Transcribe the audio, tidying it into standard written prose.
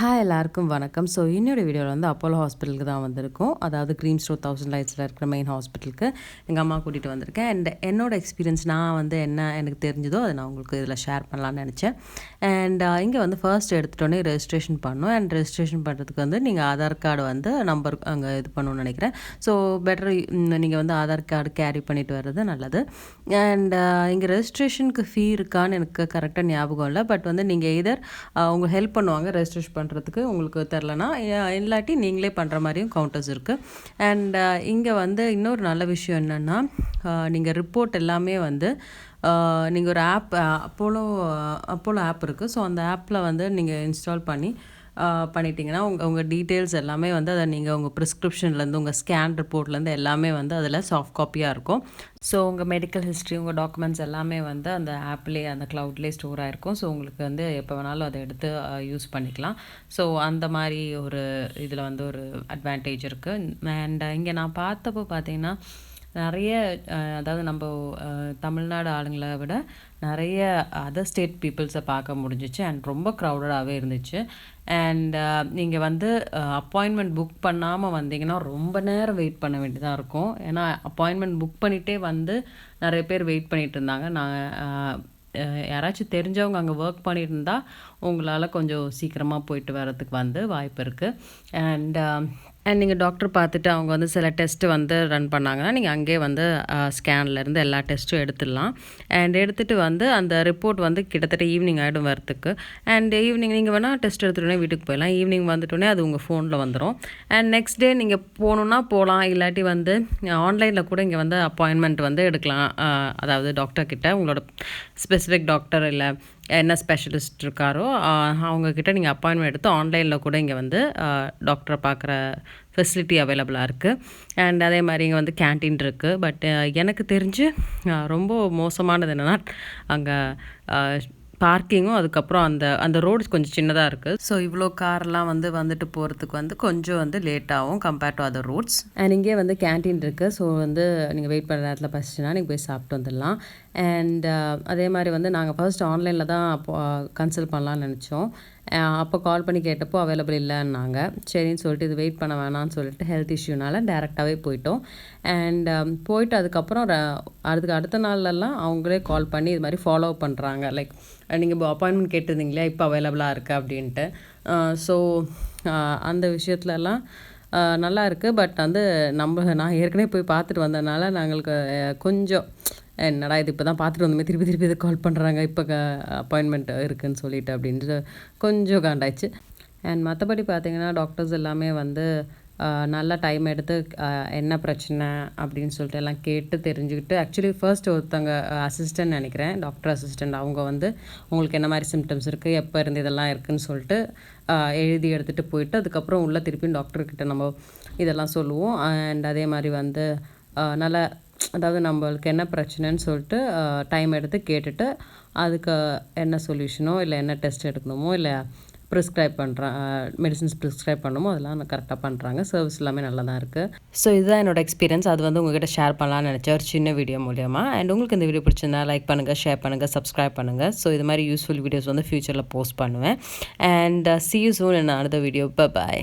Hi எல்லாருக்கும் வணக்கம். So இன்னொரு வீடியோவில் வந்து அப்போலோ ஹாஸ்பிட்டலுக்கு தான் வந்திருக்கோம். அதாவது க்ரீம் ஸ்டோர் 1000 லைட்ஸில் இருக்கிற மெயின் ஹாஸ்பிட்டலுக்கு எங்கள் அம்மா கூட்டிகிட்டு வந்திருக்கேன். அண்ட் என்னோட எக்ஸ்பீரியன்ஸ் நான் வந்து என்ன எனக்கு தெரிஞ்சதோ அதை நான் உங்களுக்கு இதில் ஷேர் பண்ணலான்னு நினச்சேன். அண்ட் இங்கே வந்து ஃபர்ஸ்ட் எடுத்துகிட்டோன்னே ரெஜிஸ்ட்ரேஷன் பண்ணணும். அண்ட் ரெஜிஸ்ட்ரேஷன் பண்ணுறதுக்கு வந்து நீங்கள் ஆதார் கார்டு வந்து நம்பர் அங்கே இது பண்ணணும்னு நினைக்கிறேன். ஸோ பெட்டர் நீங்கள் வந்து ஆதார் கார்டு கேரி பண்ணிட்டு வர்றது நல்லது. அண்ட் இங்கே ரெஜிஸ்ட்ரேஷனுக்கு ஃபீ இருக்கான்னு எனக்கு கரெக்டாக ஞாபகம் இல்லை. பட் வந்து நீங்கள் எதர் உங்கள் ஹெல்ப் பண்ணுவாங்க ரெஜிஸ்ட்ரேஷன் பண்ணுறதுக்கு. உங்களுக்கு தெரிலனா இல்லாட்டி நீங்களே பண்ணுற மாதிரியும் கவுண்டர்ஸ் இருக்குது. அண்ட் இங்கே வந்து இன்னொரு நல்ல விஷயம் என்னென்னா, நீங்கள் ரிப்போர்ட் எல்லாமே வந்து நீங்கள் ஒரு ஆப் அப்போலோ ஆப் இருக்குது. ஸோ அந்த ஆப்பில் வந்து நீங்கள் இன்ஸ்டால் பண்ணிட்டீங்கன்னா உங்கள் டீட்டெயில்ஸ் எல்லாமே வந்து அதை நீங்கள் உங்கள் ப்ரிஸ்கிரிப்ஷன்லேருந்து உங்கள் ஸ்கேன் ரிப்போர்ட்லேருந்து எல்லாமே வந்து அதில் சாஃப்ட் காப்பியாக இருக்கும். ஸோ உங்கள் மெடிக்கல் ஹிஸ்ட்ரி உங்கள் டாக்குமெண்ட்ஸ் எல்லாமே வந்து அந்த ஆப்லேயே அந்த க்ளவுட்லேயே ஸ்டோர் ஆகிருக்கும். ஸோ உங்களுக்கு வந்து எப்போ வேணாலும் அதை எடுத்து யூஸ் பண்ணிக்கலாம். ஸோ அந்த மாதிரி ஒரு இதில் வந்து ஒரு அட்வான்டேஜ் இருக்குது. அண்ட் இங்கே நான் பார்த்தப்போ பார்த்தீங்கன்னா நிறைய அதாவது நம்ம தமிழ்நாடு ஆளுங்களை விட நிறைய அதர் ஸ்டேட் பீப்புள்ஸை பார்க்க முடிஞ்சிச்சு. அண்ட் ரொம்ப க்ரௌடடாகவே இருந்துச்சு. அண்ட் நீங்கள் வந்து அப்பாயின்மெண்ட் புக் பண்ணாமல் வந்தீங்கன்னா ரொம்ப நேரம் வெயிட் பண்ண வேண்டியதாக இருக்கும். ஏன்னா அப்பாயின்மெண்ட் புக் பண்ணிகிட்டே வந்து நிறைய பேர் வெயிட் பண்ணிகிட்டு இருந்தாங்க. நான் யாராச்சும் தெரிஞ்சவங்க அங்கே ஒர்க் பண்ணியிருந்தா உங்களால் கொஞ்சம் சீக்கிரமாக போயிட்டு வரதுக்கு வந்து வாய்ப்பு இருக்குது. அண்ட் நீங்கள் டாக்டர் பார்த்துட்டு அவங்க வந்து சில டெஸ்ட்டு வந்து ரன் பண்ணாங்கன்னா நீங்கள் அங்கேயே வந்து ஸ்கேன்லேருந்து எல்லா டெஸ்ட்டும் எடுத்துடலாம். அண்ட் எடுத்துகிட்டு வந்து அந்த ரிப்போர்ட் வந்து கிட்டத்தட்ட ஈவினிங் ஆகிடும் வரத்துக்கு. அண்ட் ஈவினிங் நீங்கள் வேணால் டெஸ்ட் எடுத்துகிட்டோன்னே வீட்டுக்கு போயிடலாம். ஈவினிங் வந்துட்டோன்னே அது உங்கள் ஃபோனில் வந்துடும். அண்ட் நெக்ஸ்ட் டே நீங்கள் போகணுன்னா போகலாம். இல்லாட்டி வந்து ஆன்லைனில் கூட இங்கே வந்து அப்பாயின்மெண்ட் வந்து எடுக்கலாம். அதாவது டாக்டர்கிட்ட உங்களோட ஸ்பெசிஃபிக் டாக்டர் இல்லை என்ன ஸ்பெஷலிஸ்ட் இருக்காரோ அவங்கக்கிட்ட நீங்கள் அப்பாயின்மெண்ட் எடுத்து ஆன்லைனில் கூட இங்கே வந்து டாக்டரை பார்க்குற ஃபெசிலிட்டி அவைலபிளாக இருக்குது. அண்ட் அதே மாதிரி இங்கே வந்து கேன்டீன் இருக்குது. பட் எனக்கு தெரிஞ்சு ரொம்ப மோசமானது என்னென்னா அங்கே பார்க்கிங்கும் அதுக்கப்புறம் அந்த ரோட்ஸ் கொஞ்சம் சின்னதாக இருக்குது. ஸோ இவ்வளோ கார்லாம் வந்துட்டு போகிறதுக்கு வந்து கொஞ்சம் வந்து லேட் ஆகும் compared to other roads. And இங்கே வந்து கேன்டீன் இருக்குது. ஸோ வந்து நீங்கள் வெயிட் பண்ணுற நேரத்தில் பசிச்சுன்னா நீங்கள் போய் சாப்பிட்டு வந்துடலாம். அண்ட் அதே மாதிரி வந்து நாங்கள் ஃபர்ஸ்ட் ஆன்லைனில் தான் அப்போ கன்சல்ட் பண்ணலான்னு நினச்சோம். அப்போ கால் பண்ணி கேட்டப்போ அவைலபிள் இல்லைன்னாங்க. சரின்னு சொல்லிட்டு இது வெயிட் பண்ண வேணாம்னு சொல்லிட்டு ஹெல்த் இஷ்யூனால் டேரெக்டாகவே போயிட்டோம். அண்ட் போயிட்டு அதுக்கப்புறம் அதுக்கு அடுத்த நாள்லலாம் அவங்களே கால் பண்ணி இது மாதிரி ஃபாலோ பண்ணுறாங்க. லைக் நீங்கள் இப்போ அப்பாயின்மெண்ட் கேட்டிருந்தீங்களா இப்போ அவைலபிளாக இருக்குது அப்படின்ட்டு. ஸோ அந்த விஷயத்துலலாம் நல்லா இருக்குது. பட் வந்து நான் ஏற்கனவே போய் பார்த்துட்டு வந்ததுனால நாங்களுக்கு கொஞ்சம் என்னடா இது இப்போ தான் பார்த்துட்டு வந்தோமே திருப்பி இது கால் பண்ணுறாங்க இப்போ அப்பாயின்மெண்ட் இருக்குதுன்னு சொல்லிட்டு அப்படின்ட்டு கொஞ்சம் காண்டாயிடுச்சு. அண்ட் மற்றபடி பார்த்திங்கன்னா டாக்டர்ஸ் எல்லாமே வந்து நல்லா டைம் எடுத்து என்ன பிரச்சனை அப்படின்னு சொல்லிட்டு எல்லாம் கேட்டு தெரிஞ்சுக்கிட்டு ஆக்சுவலி ஃபர்ஸ்ட் ஒருத்தவங்க அசிஸ்டன்ட் நினைக்கிறேன் டாக்டர் அசிஸ்டண்ட் அவங்க வந்து உங்களுக்கு என்ன மாதிரி சிம்டம்ஸ் இருக்குது எப்போ இருந்து இதெல்லாம் இருக்குதுன்னு சொல்லிட்டு எழுதி எடுத்துகிட்டு போயிட்டு அதுக்கப்புறம் உள்ளே திருப்பியும் டாக்டர்கிட்ட நம்ம இதெல்லாம் சொல்லுவோம். அண்ட் அதே மாதிரி வந்து நல்லா அதாவது நம்மளுக்கு என்ன பிரச்சனைன்னு சொல்லிட்டு டைம் எடுத்து கேட்டுட்டு அதுக்கு என்ன சொல்யூஷனோ இல்லை என்ன டெஸ்ட் எடுக்கணுமோ இல்லை மெடிசின்ஸ் ப்ரிஸ்கிரைப் பண்ணணுமோ அதெல்லாம் கரெக்டாக பண்ணுறாங்க. சர்வீஸ் எல்லாமே நல்லா தான் இருக்குது. ஸோ இதுதான் என்னோட எக்ஸ்பீரியன்ஸ். அது வந்து உங்கள்கிட்ட ஷேர் பண்ணலான்னு நினச்சேன் ஒரு சின்ன வீடியோ மூலியமாக. அண்ட் உங்களுக்கு இந்த வீடியோ பிடிச்சிருந்தா லைக் பண்ணுங்கள், ஷேர் பண்ணுங்கள், சப்ஸ்கிரைப் பண்ணுங்கள். ஸோ இது மாதிரி யூஸ்ஃபுல் வீடியோஸ் வந்து ஃப்யூச்சரில் போஸ்ட் பண்ணுவேன். And see you soon in another video. Bye bye.